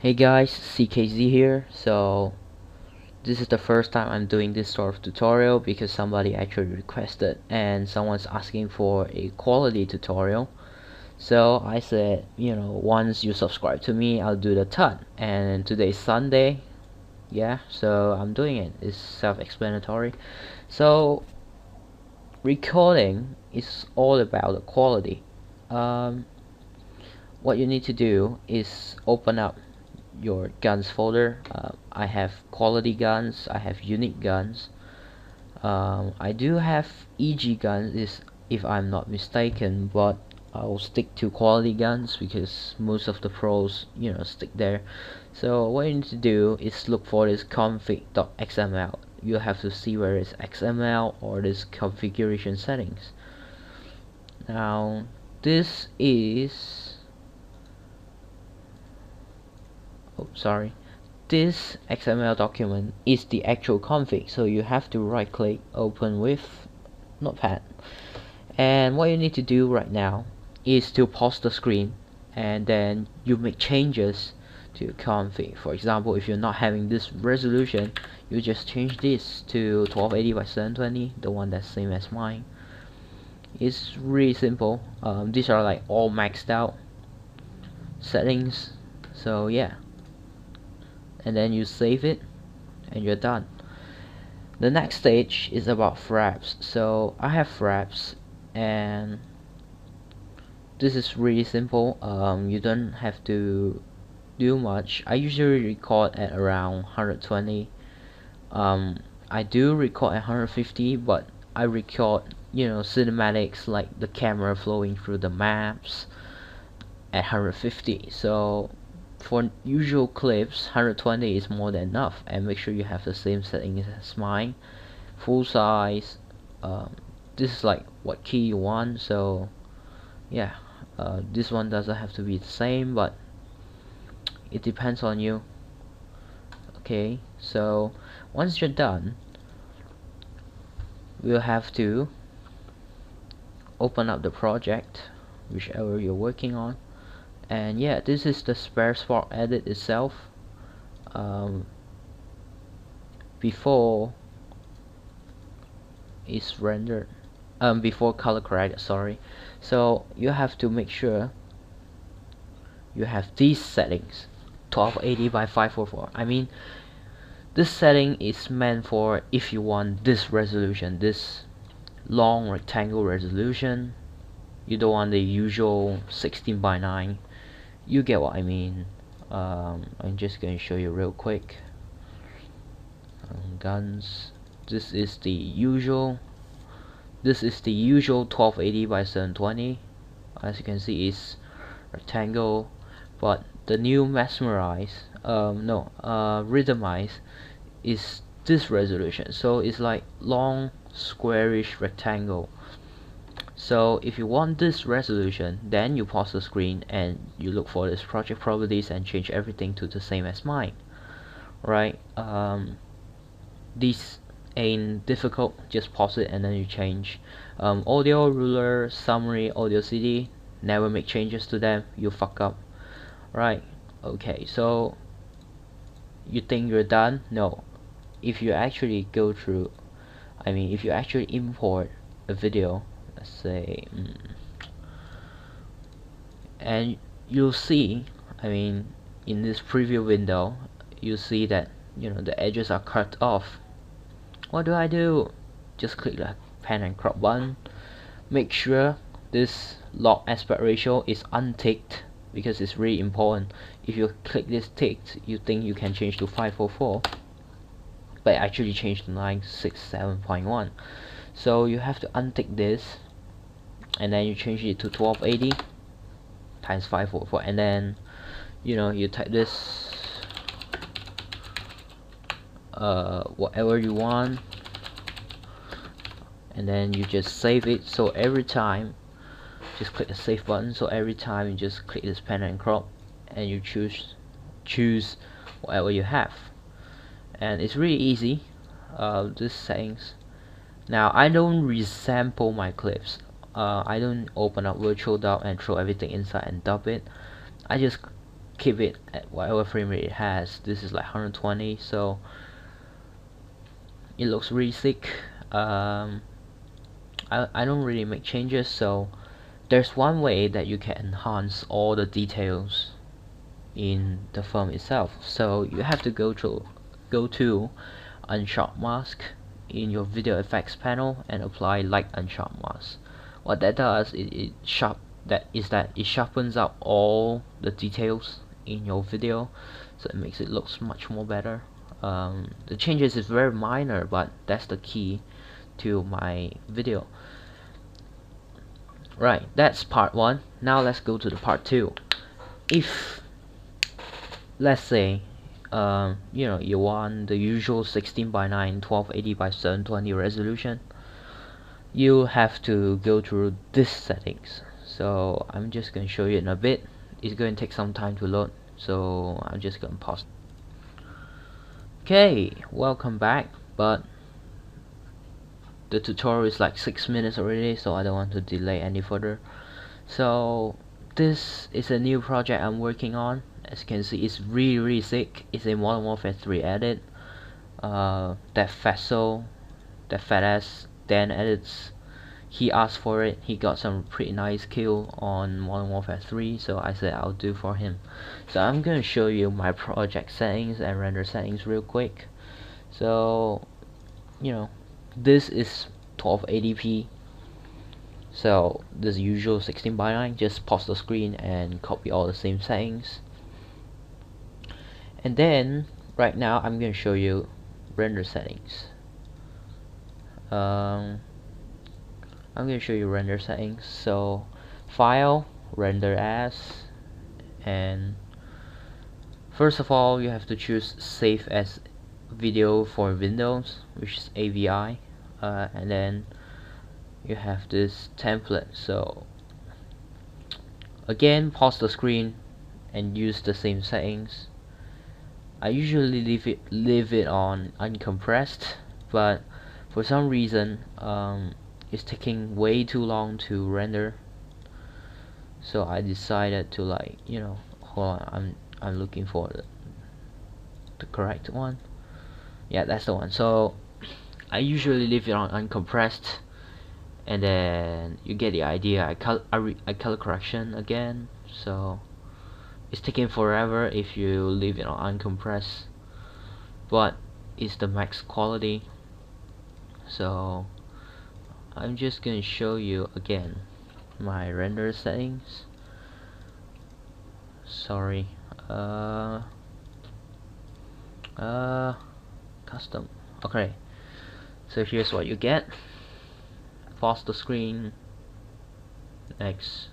Hey guys, CKZ here. So this is the first time I'm doing this sort of tutorial because somebody actually requested and someone's asking for a quality tutorial. So I said, once you subscribe to me, I'll do the ton. And today's Sunday, yeah, so I'm doing it. It's self-explanatory. So recording is all about the quality. What you need to do is open up your Gunz folder. I have quality Gunz, I have unique Gunz. I do have EG Gunz if I'm not mistaken, but I'll stick to quality Gunz because most of the pros stick there. So what you need to do is look for this config.xml. You have to see where it's XML or this configuration settings. Now this is this XML document is the actual config, so you have to right click, open with Notepad, and what you need to do right now is to pause the screen and then you make changes to config. For example, if you're not having this resolution, you just change this to 1280 by 720, the one that's same as mine. It's really simple. These are like all maxed out settings, so yeah, and then you save it and you're done. The next stage is about Fraps. So I have Fraps and this is really simple. You don't have to do much. I usually record at around 120. I do record at 150, but I record cinematics like the camera flowing through the maps at 150. So for usual clips, 120 is more than enough, and make sure you have the same settings as mine. Full size. This is like what key you want, so yeah, this one doesn't have to be the same, but it depends on you. Okay, so once you're done, we'll have to open up the project, whichever you're working on. And yeah, this is the spare spark edit itself. Before it's rendered, before color corrected, sorry. So you have to make sure you have these settings, 1280 by 544. I mean, this setting is meant for if you want this resolution, this long rectangle resolution. You don't want the usual 16 by 9. You get what I mean. I'm just going to show you real quick. Gunz. This is the usual 1280 by 720. As you can see, it's rectangle, but the new rhythmize is this resolution, so it's like long squarish rectangle. So if you want this resolution, then you pause the screen and you look for this project properties and change everything to the same as mine, right? This ain't difficult, just pause it and then you change. Audio, ruler, summary, audio CD, never make changes to them, you fuck up, right? Okay, so you think you're done? No. If you actually go through, if you actually import a video, let's say, and you'll see, in this preview window, you see that the edges are cut off. What do? Just click the pan and crop button. Make sure this log aspect ratio is unticked because it's really important. If you click this ticked, you think you can change to 544, but actually change to 967.1. So you have to untick this and then you change it to 1280 times 544, and then you type this whatever you want, and then you just save it. So every time, just click the save button. So every time you just click this pan and crop and you choose whatever you have, and it's really easy. This settings. Now I don't resample my clips. I don't open up virtual dub and throw everything inside and dub it. I just keep it at whatever frame rate it has. This is like 120, so it looks really sick. I don't really make changes, so there's one way that you can enhance all the details in the film itself. So you have to go to unsharp mask in your video effects panel and apply light unsharp mask. What that does is it sharpens up all the details in your video, so it makes it looks much more better. The changes is very minor, but that's the key to my video. Right, that's part 1. Now let's go to the part 2. If let's say you know, you want the usual 16:9 1280 by 720 resolution, you have to go through this settings. So I'm just going to show you in a bit. It's going to take some time to load, so I'm just going to pause. Okay, welcome back, but the tutorial is like 6 minutes already, so I don't want to delay any further. So this is a new project I'm working on. As you can see, it's really sick. It's a Modern Warfare 3 edit. That fat ass Dan edits. He asked for it. He got some pretty nice kill on Modern Warfare 3, so I said I'll do for him. So I'm gonna show you my project settings and render settings real quick. So you know, this is 1280p. So this usual 16:9. Just pause the screen and copy all the same settings. And then right now I'm going to show you render settings. I'm going to show you render settings. So file, render as, and first of all you have to choose save as video for Windows, which is AVI, and then you have this template. So again, pause the screen and use the same settings. I usually leave it on uncompressed, but for some reason it's taking way too long to render, so I decided to, like, you know, hold on, I'm looking for the correct one. Yeah, that's the one. So I usually leave it on uncompressed, and then you get the idea. I color correction again, so it's taking forever if you leave it on uncompressed, but it's the max quality. So I'm just gonna show you again my render settings. Sorry, custom. Okay, so here's what you get. Pause the screen. Next.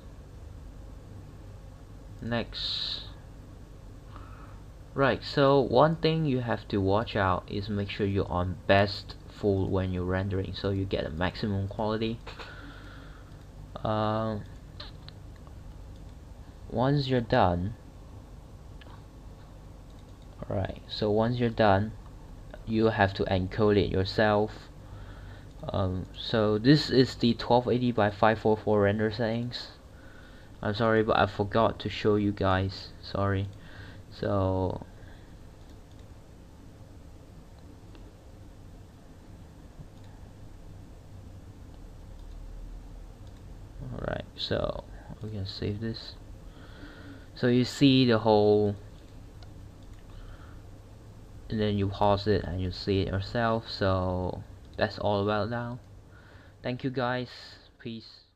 Right, so one thing you have to watch out is make sure you're on best full when you're rendering, so you get a maximum quality. Once you're done, you have to encode it yourself. So this is the 1280 by 544 render settings. I'm sorry, but I forgot to show you guys. Sorry. So alright, so we can save this. So you see the whole, and then you pause it and you see it yourself. So that's all about now. Thank you guys. Peace.